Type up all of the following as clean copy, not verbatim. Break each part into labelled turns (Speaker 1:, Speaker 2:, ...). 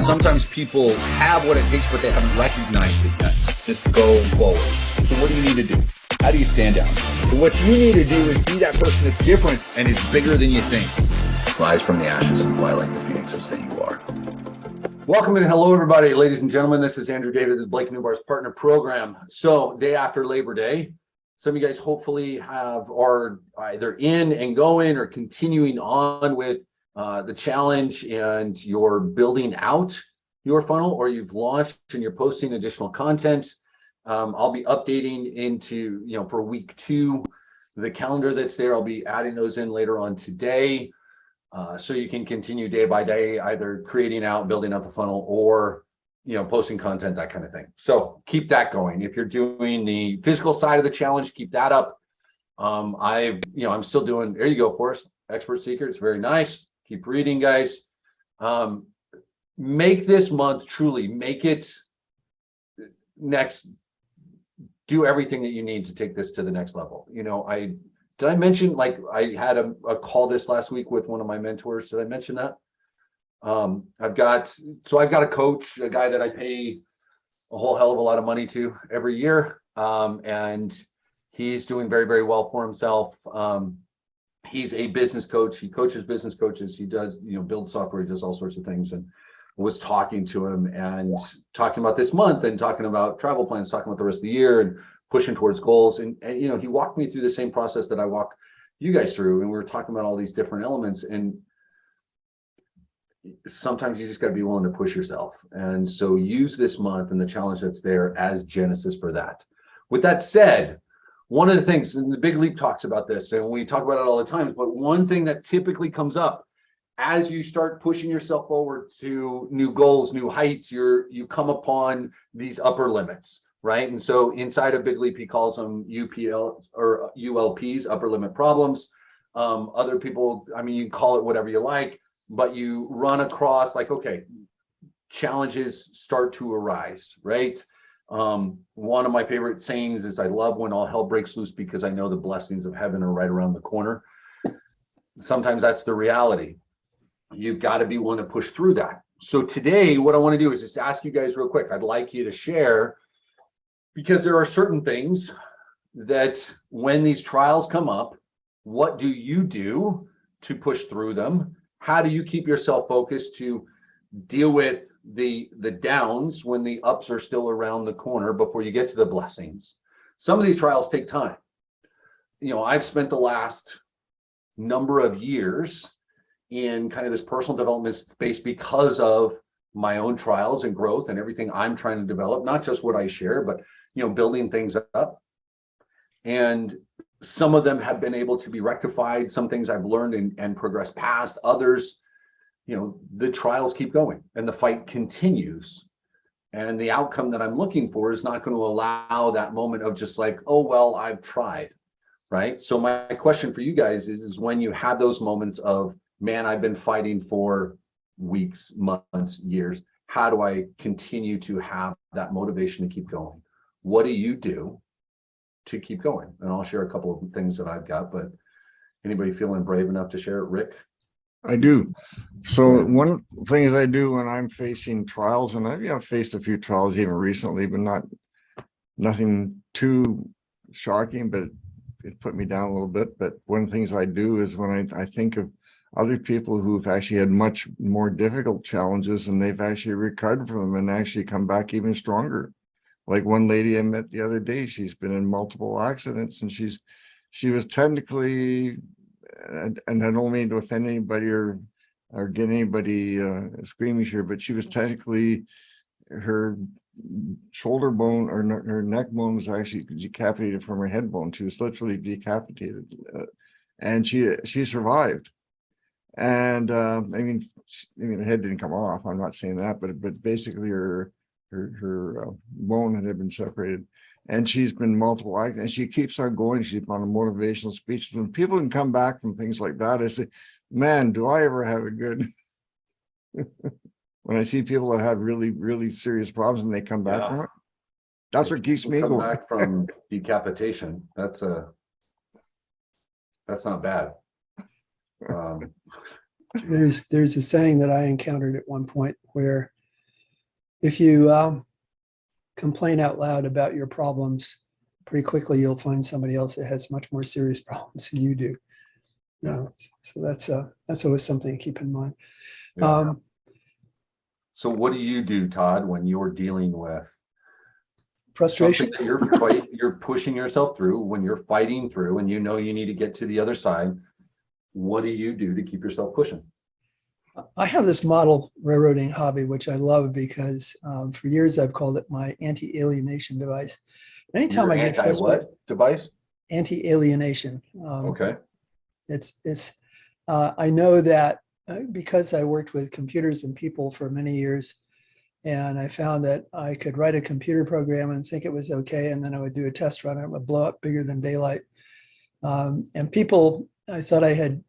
Speaker 1: sometimes people have what it takes, but they haven't recognized it yet. Just go forward. So what do you need to do? How do you stand out? So what you need to do is be that person that's different and is bigger than you think. Rise from the ashes and fly like the phoenixes that you are. Welcome and hello, everybody. Ladies and gentlemen, this is Andrew David, this is Blake Newbar's partner program. So day after Labor Day, some of you guys hopefully are either in and going or continuing on with the challenge, and you're building out your funnel, or you've launched and you're posting additional content. I'll be updating into, for week 2, the calendar that's there. I'll be adding those in later on today. So you can continue day by day, either creating out, building out the funnel, or posting content, that kind of thing. So keep that going. If you're doing the physical side of the challenge, keep that up. I'm still doing, there you go, Forrest, Expert Secrets, very nice. Keep reading, guys. Make this month, truly make it next. Do everything that you need to take this to the next level. Did I mention, like, I had a call this last week with one of my mentors? Did I mention that? I've got a coach, a guy that I pay a whole hell of a lot of money to every year. And he's doing very, very well for himself. He's a business coach. He coaches business coaches. He does, build software. He does all sorts of things. And was talking to him and talking about this month and talking about travel plans, talking about the rest of the year and pushing towards goals. And he walked me through the same process that I walk you guys through. And we were talking about all these different elements. And sometimes you just got to be willing to push yourself. And so use this month and the challenge that's there as genesis for that. With that said, one of the things, and the Big Leap talks about this, and we talk about it all the time, but one thing that typically comes up as you start pushing yourself forward to new goals, new heights, you come upon these upper limits, right? And so inside of Big Leap, he calls them UPL or ULPs, upper limit problems. Other people, you can call it whatever you like, but you run across, like, okay, challenges start to arise, right? One of my favorite sayings is, I love when all hell breaks loose because I know the blessings of heaven are right around the corner. Sometimes that's the reality. You've got to be willing to push through that. So today, what I want to do is just ask you guys real quick. I'd like you to share, because there are certain things that when these trials come up, what do you do to push through them? How do you keep yourself focused to deal with the downs when the ups are still around the corner before you get to the blessings? Some of these trials take time. I've spent the last number of years in kind of this personal development space because of my own trials and growth and everything I'm trying to develop, not just what I share, but building things up. And some of them have been able to be rectified. Some things I've learned and progressed past. Others, the trials keep going and the fight continues. And the outcome that I'm looking for is not going to allow that moment of just like, oh, well, I've tried, right? So my question for you guys is when you have those moments of, man, I've been fighting for weeks, months, years. How do I continue to have that motivation to keep going? What do you do to keep going? And I'll share a couple of things that I've got, but anybody feeling brave enough to share it? Rick?
Speaker 2: I do. So one of the things I do when I'm facing trials, and I've faced a few trials even recently, but nothing too shocking, but it put me down a little bit. But one of the things I do is when I think of other people who've actually had much more difficult challenges and they've actually recovered from them and actually come back even stronger. Like one lady I met the other day, she's been in multiple accidents, and she was technically, and I don't mean to offend anybody or get anybody screaming here, but she was technically, her shoulder bone or her neck bone was actually decapitated from her head bone. She was literally decapitated, and she survived. And the head didn't come off. I'm not saying that, but basically her bone had been separated, and she's been multiple accidents, and she keeps on going. She's on a motivational speech. When people can come back from things like that, I say, man, do I ever have it good? When I see people that have really, really serious problems and they come back from it, that's what keeps me going.
Speaker 1: Back from decapitation. That's not bad.
Speaker 3: There's a saying that I encountered at one point where if you complain out loud about your problems, pretty quickly you'll find somebody else that has much more serious problems than you do. You know, so that's always something to keep in mind.
Speaker 1: Yeah. So what do you do, Todd, when you're dealing with
Speaker 3: Frustration.
Speaker 1: something that you're pushing yourself through, when you're fighting through and you know you need to get to the other side? What do you do to keep yourself pushing?
Speaker 3: I have this model railroading hobby, which I love because for years I've called it my anti-alienation device. Anytime
Speaker 1: Your
Speaker 3: I get
Speaker 1: anti
Speaker 3: frustrated,
Speaker 1: what device?
Speaker 3: anti-alienation.
Speaker 1: Okay.
Speaker 3: It's I know that because I worked with computers and people for many years, and I found that I could write a computer program and think it was okay, and then I would do a test run, and it would blow up bigger than daylight. And people, I thought I had,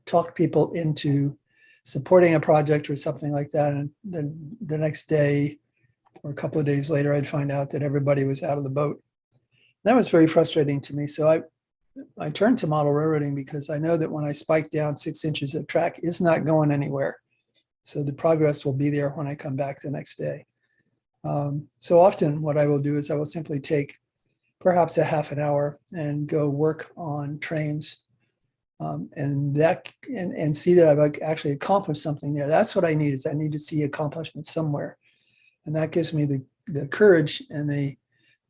Speaker 3: talked people into supporting a project or something like that, and then the next day or a couple of days later, I'd find out that everybody was out of the boat. That was very frustrating to me. So I turned to model railroading because I know that when I spike down 6 inches of track, it's not going anywhere. So the progress will be there when I come back the next day. So often what I will do is I will simply take perhaps a half an hour and go work on trains and see that I've actually accomplished something there. That's what I need, is I need to see accomplishment somewhere. And that gives me the courage and the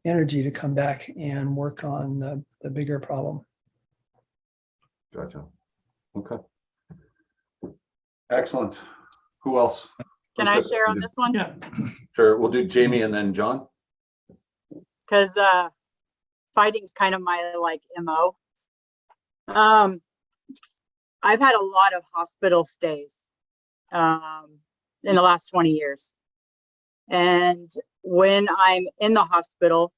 Speaker 3: energy to come back and work on the bigger problem.
Speaker 1: Gotcha. Okay. Excellent. Who else?
Speaker 4: Can I share on this one?
Speaker 3: Yeah.
Speaker 1: Sure. We'll do Jamie and then John.
Speaker 4: Because fighting's kind of my MO. I've had a lot of hospital stays in the last 20 years. And when I'm in the hospital,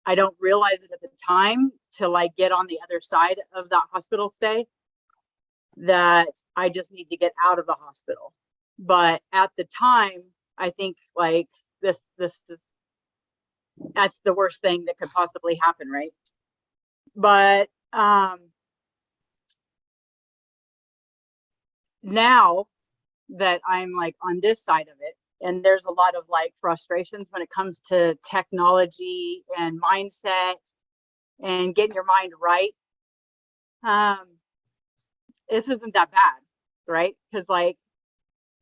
Speaker 4: I don't realize it at the time till I get on the other side of that hospital stay that I just need to get out of the hospital. But at the time, I think this that's the worst thing that could possibly happen, right? But now that I'm on this side of it, and there's a lot of frustrations when it comes to technology and mindset and getting your mind right. This isn't that bad, right? Because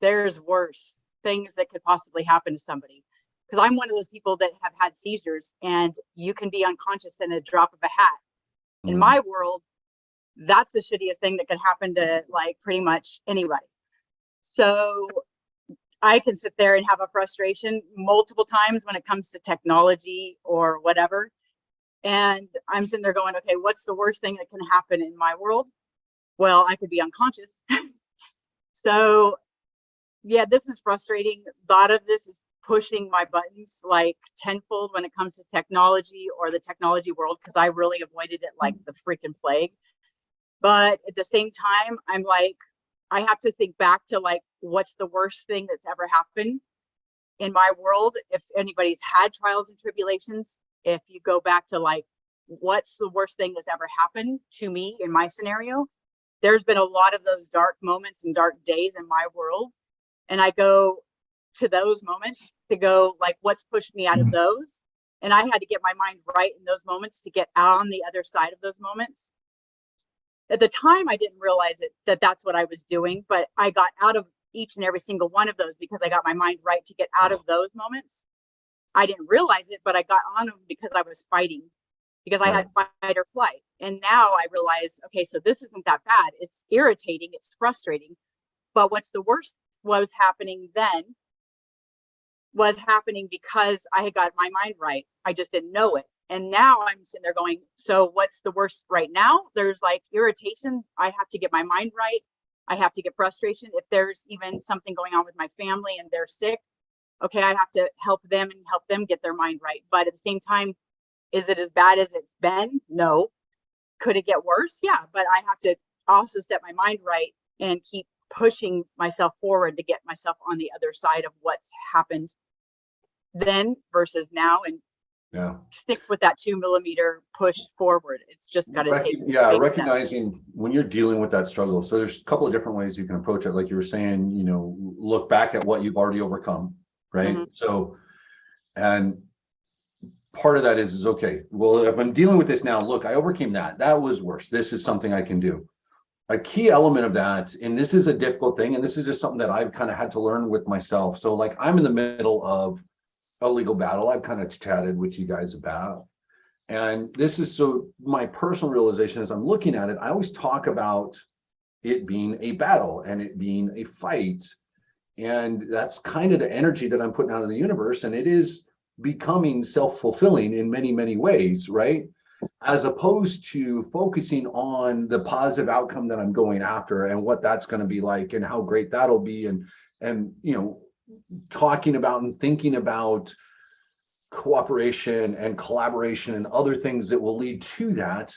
Speaker 4: there's worse things that could possibly happen to somebody. Because I'm one of those people that have had seizures, and you can be unconscious in a drop of a hat. In my world, that's the shittiest thing that could happen to pretty much anybody. So I can sit there and have a frustration multiple times when it comes to technology or whatever. And I'm sitting there going, okay, what's the worst thing that can happen in my world? Well, I could be unconscious. So yeah, this is frustrating. A lot of this is pushing my buttons tenfold when it comes to technology or the technology world, because I really avoided it like the freaking plague. But at the same time, I'm I have to think back to what's the worst thing that's ever happened in my world. If anybody's had trials and tribulations, if you go back to what's the worst thing that's ever happened to me in my scenario, there's been a lot of those dark moments and dark days in my world. And I go to those moments to go what's pushed me out of those. And I had to get my mind right in those moments to get out on the other side of those moments. At the time, I didn't realize that's what I was doing, but I got out of each and every single one of those because I got my mind right to get out of those moments. I didn't realize it, but I got on them because I was fighting, because I had fight or flight. And now I realize, okay, so this isn't that bad. It's irritating, it's frustrating. But what's the worst was happening then was happening because I had got my mind right. I just didn't know it. And now I'm sitting there going, so what's the worst right now? There's irritation. I have to get my mind right. I have to get frustration. If there's even something going on with my family and they're sick, okay, I have to help them and help them get their mind right. But at the same time, is it as bad as it's been? No. Could it get worse? Yeah, but I have to also set my mind right and keep pushing myself forward to get myself on the other side of what's happened then versus now, and stick with that 2 millimeter push forward. It's just got to take
Speaker 1: recognizing steps. When you're dealing with that struggle. So there's a couple of different ways you can approach it. Like you were saying, look back at what you've already overcome, right?
Speaker 4: Mhm.
Speaker 1: So, and part of that is okay, well, if I'm dealing with this now, look, I overcame that. That was worse. This is something I can do. A key element of that, and this is a difficult thing, and this is just something that I've kind of had to learn with myself. So like I'm in the middle of a legal battle I've kind of chatted with you guys about. And this is so my personal realization as I'm looking at it, I always talk about it being a battle and it being a fight. And that's kind of the energy that I'm putting out in the universe. And it is becoming self-fulfilling in many, many ways, right? As opposed to focusing on the positive outcome that I'm going after and what that's going to be like and how great that'll be. And, you know, talking about and thinking about cooperation and collaboration and other things that will lead to that.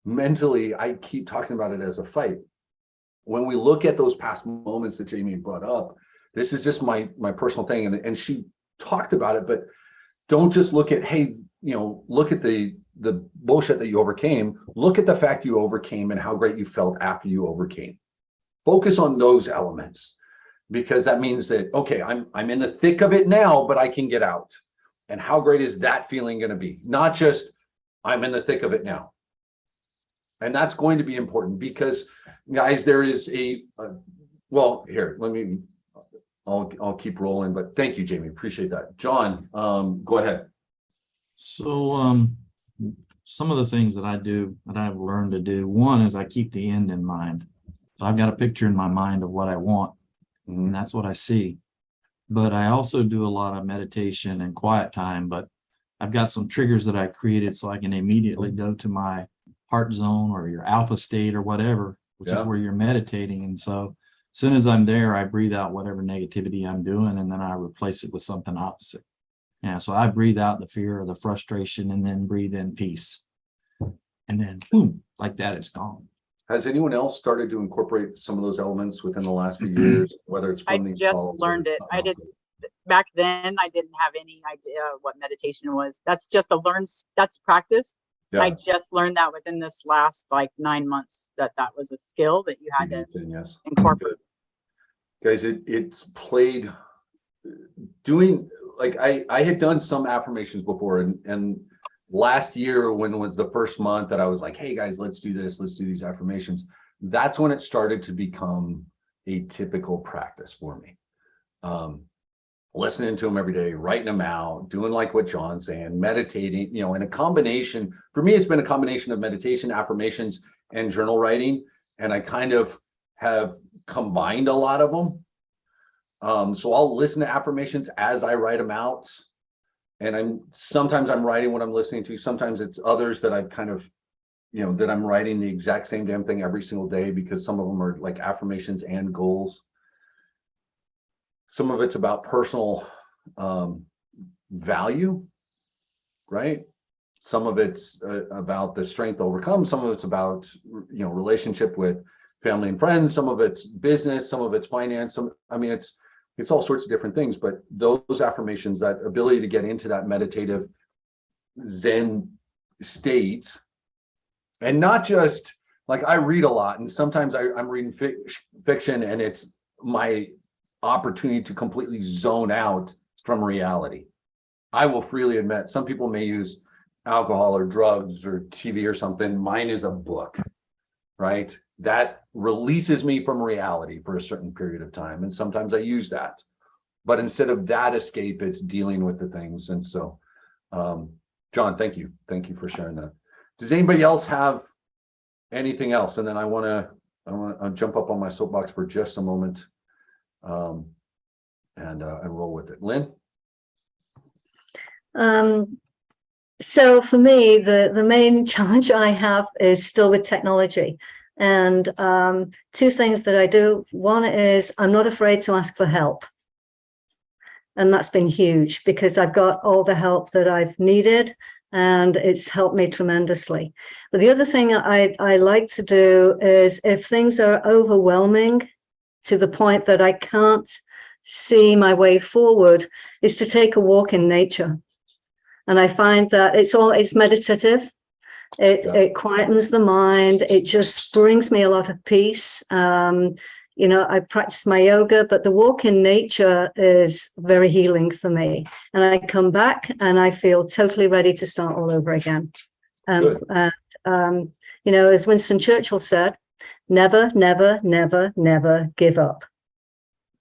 Speaker 1: Mentally, I keep talking about it as a fight. When we look at those past moments that Jamie brought up, this is just my personal thing, and she talked about it, but don't just look at, hey, you know, look at the bullshit that you overcame. Look at the fact you overcame and how great you felt after you overcame. Focus on those elements, because that means that, okay, I'm in the thick of it now, but I can get out. And how great is that feeling going to be? Not just I'm in the thick of it now. And that's going to be important because, guys, there is well, here, I'll keep rolling, but thank you, Jamie. Appreciate that. John, go ahead.
Speaker 5: So some of the things that I do that I've learned to do, one is I keep the end in mind. So I've got a picture in my mind of what I want, and that's what I see. But I also do a lot of meditation and quiet time, but I've got some triggers that I created so I can immediately go to my heart zone or your alpha state or whatever, which is where you're meditating. And so as soon as I'm there, I breathe out whatever negativity I'm doing, and then I replace it with something opposite. Yeah, so I breathe out the fear or the frustration and then breathe in peace. And then boom, like that, it's gone.
Speaker 1: Has anyone else started to incorporate some of those elements within the last few years, whether it's
Speaker 4: I
Speaker 1: from these
Speaker 4: just
Speaker 1: calls
Speaker 4: learned
Speaker 1: or
Speaker 4: it. I
Speaker 1: something
Speaker 4: did
Speaker 1: else?
Speaker 4: back then. I didn't have any idea what meditation was. That's just that's practice.
Speaker 1: Yeah.
Speaker 4: I just learned that within this last like 9 months that was a skill that you had to
Speaker 1: Yes.
Speaker 4: incorporate.
Speaker 1: Guys, it's played doing, like I had done some affirmations before, and last year when it was the first month that I was like, hey guys, let's do this, let's do these affirmations. That's when it started to become a typical practice for me. Listening to them every day, writing them out, doing like what John's saying, meditating, you know, and a combination, for me, it's been a combination of meditation, affirmations, and journal writing. And I kind of have combined a lot of them. So I'll listen to affirmations as I write them out. And sometimes I'm writing what I'm listening to. Sometimes it's others that I've kind of, you know, that I'm writing the exact same damn thing every single day, because some of them are like affirmations and goals. Some of it's about personal value, right? Some of it's about the strength to overcome. Some of it's about, you know, relationship with family and friends. Some of it's business. Some of it's finance. I mean, it's all sorts of different things. But those affirmations, that ability to get into that meditative Zen state, and not just like, I read a lot, and sometimes I'm reading fiction, and it's my opportunity to completely zone out from reality. I will freely admit, some people may use alcohol or drugs or TV or something. Mine is a book, right? That releases me from reality for a certain period of time. And sometimes I use that. But instead of that escape, it's dealing with the things. And so, John, thank you. Thank you for sharing that. Does anybody else have anything else? And then I want to jump up on my soapbox for just a moment. And roll with it. Lynn?
Speaker 6: So for me, the main challenge I have is still with technology. And two things that I do. One is I'm not afraid to ask for help. And that's been huge, because I've got all the help that I've needed, and it's helped me tremendously. But the other thing I like to do is, if things are overwhelming to the point that I can't see my way forward, is to take a walk in nature. And I find that it's meditative. It quietens the mind. It just brings me a lot of peace. You know, I practice my yoga, but the walk in nature is very healing for me. And I come back and I feel totally ready to start all over again.
Speaker 1: Good.
Speaker 6: You know, as Winston Churchill said, never, never, never, never give up.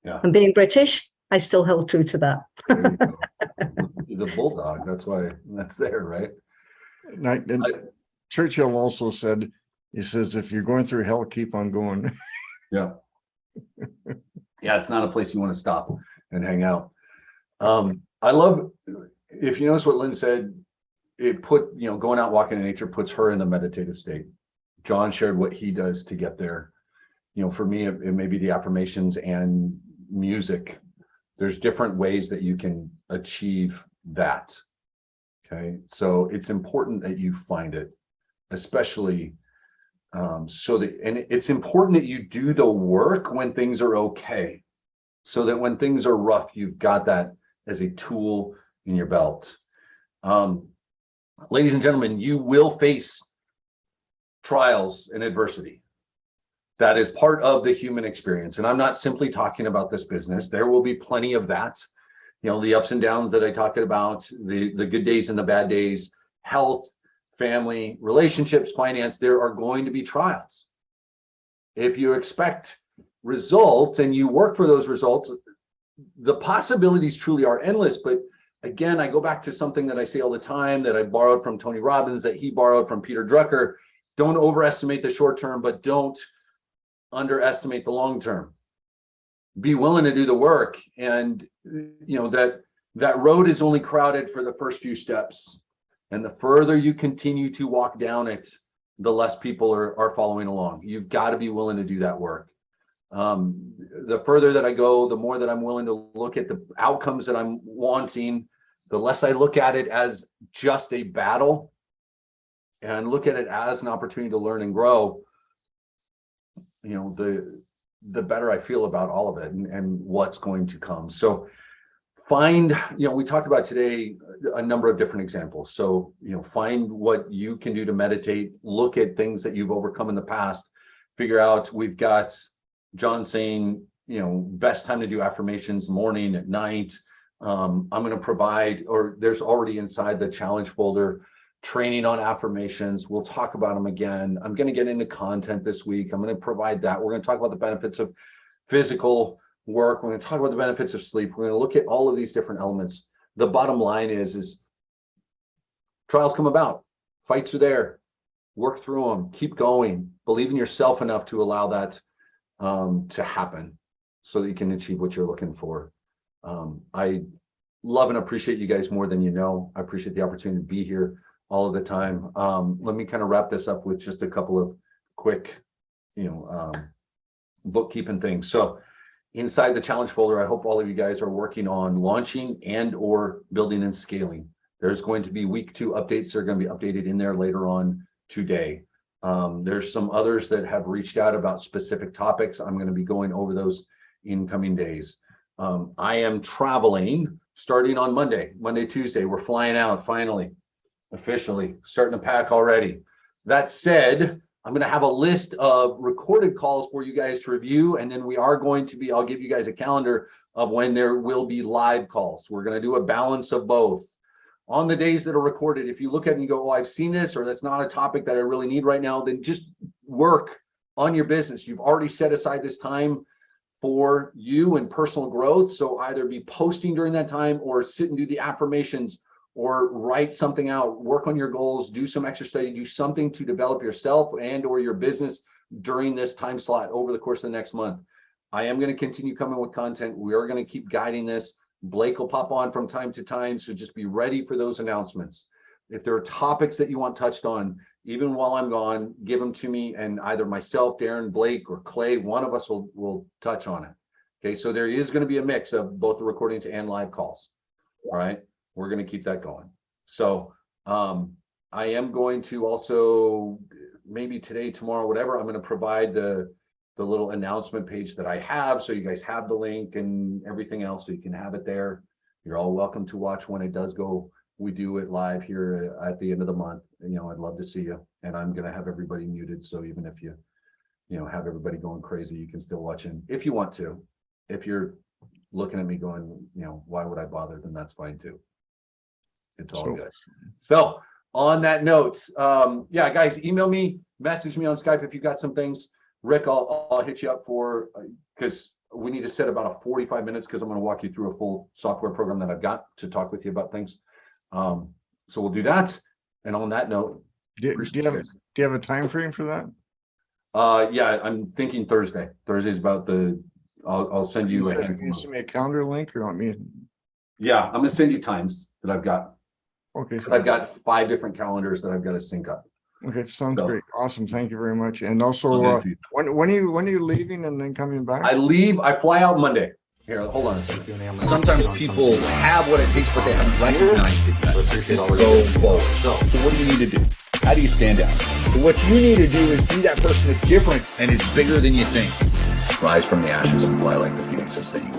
Speaker 1: Yeah.
Speaker 6: And being British, I still hold true to that.
Speaker 1: There you go. He's a bulldog. That's why that's there, right?
Speaker 2: And Churchill also said, he says, if you're going through hell, keep on going.
Speaker 1: Yeah. Yeah, it's not a place you want to stop and hang out. I love, if you notice what Lynn said, it put, you know, going out walking in nature puts her in a meditative state. John shared what he does to get there. You know, for me, it may be the affirmations and music. There's different ways that you can achieve that. Okay, so it's important that you find it, especially so that, and it's important that you do the work when things are okay, so that when things are rough, you've got that as a tool in your belt. Ladies and gentlemen, you will face trials and adversity. That is part of the human experience. And I'm not simply talking about this business. There will be plenty of that. You know, the ups and downs that I talked about, the good days and the bad days, health, family, relationships, finance, there are going to be trials. If you expect results and you work for those results, the possibilities truly are endless. But again, I go back to something that I say all the time that I borrowed from Tony Robbins, that he borrowed from Peter Drucker. Don't overestimate the short term, but don't underestimate the long term. Be willing to do the work, and you know that road is only crowded for the first few steps, and the further you continue to walk down it, the less people are following along. You've got to be willing to do that work. The further that I go, the more that I'm willing to look at the outcomes that I'm wanting, the less I look at it as just a battle and look at it as an opportunity to learn and grow. You know, the better I feel about all of it and what's going to come. So find, you know, we talked about today a number of different examples. So, you know, find what you can do to meditate, look at things that you've overcome in the past, figure out, we've got John saying, you know, best time to do affirmations, morning, at night. I'm going to provide, or there's already inside the challenge folder, training on affirmations. We'll talk about them again. I'm going to get into content this week. I'm going to provide that. We're going to talk about the benefits of physical work. We're going to talk about the benefits of sleep. We're going to look at all of these different elements. The bottom line is trials come about. Fights are there. Work through them. Keep going. Believe in yourself enough to allow that to happen so that you can achieve what you're looking for. I love and appreciate you guys more than you know. I appreciate the opportunity to be here all of the time. Let me kind of wrap this up with just a couple of quick, you know, bookkeeping things. So inside the challenge folder, I hope all of you guys are working on launching and or building and scaling. There's going to be week 2 updates that are going to be updated in there later on today. There's some others that have reached out about specific topics. I'm going to be going over those in coming days. I am traveling starting on Monday, Tuesday. We're flying out finally, officially starting to pack already. That said, I'm going to have a list of recorded calls for you guys to review. And then we are going to be, I'll give you guys a calendar of when there will be live calls. We're going to do a balance of both. On the days that are recorded, if you look at it and you go, oh, I've seen this, or that's not a topic that I really need right now, then just work on your business. You've already set aside this time for you and personal growth. So either be posting during that time or sit and do the affirmations or write something out, work on your goals, do some extra study, do something to develop yourself and or your business during this time slot over the course of the next month. I am going to continue coming with content. We are going to keep guiding this. Blake will pop on from time to time, so just be ready for those announcements. If there are topics that you want touched on, even while I'm gone, give them to me, and either myself, Darren, Blake, or Clay, one of us will touch on it. Okay, so there is going to be a mix of both the recordings and live calls. All right, we're going to keep that going. So I am going to also, maybe today, tomorrow, whatever, I'm going to provide the little announcement page that I have, so you guys have the link and everything else, so you can have it there. You're all welcome to watch when it does go. We do it live here at the end of the month. You know, I'd love to see you, and I'm going to have everybody muted, so even if you have everybody going crazy. You can still watch in if you want to. If you're looking at me going, why would I bother? Then that's fine too. It's all
Speaker 2: So-
Speaker 1: good. So on that note, yeah, guys, email me, message me on Skype if you got some things. Rick, I'll hit you up for, because we need to set about a 45 minutes because I'm going to walk you through a full software program that I've got to talk with you about things. So we'll do that. And on that note,
Speaker 2: Do
Speaker 1: appreciate
Speaker 2: you
Speaker 1: you
Speaker 2: have,
Speaker 1: guys.
Speaker 2: do you have a time frame for that?
Speaker 1: Yeah, I'm thinking Thursday. Thursday's about I'll send you a
Speaker 2: said
Speaker 1: handful
Speaker 2: you
Speaker 1: of-
Speaker 2: send me a calendar link or want me?
Speaker 1: Yeah, I'm gonna send you times that I've got.
Speaker 2: Okay.
Speaker 1: 'Cause I've got 5 different calendars that I've got to sync up.
Speaker 2: Okay, sounds
Speaker 1: So-
Speaker 2: great. Awesome. Thank you very much. And also,
Speaker 1: I'll do it to you.
Speaker 2: when are you leaving and then coming back?
Speaker 1: I fly out Monday. Here, hold on a second.
Speaker 7: Sometimes people have what it takes, but they haven't recognized it yet to go forward. So what do you need to do? How do you stand out? What you need to do is be that person that's different and is bigger than you think. Rise from the ashes and fly like the phoenixes that you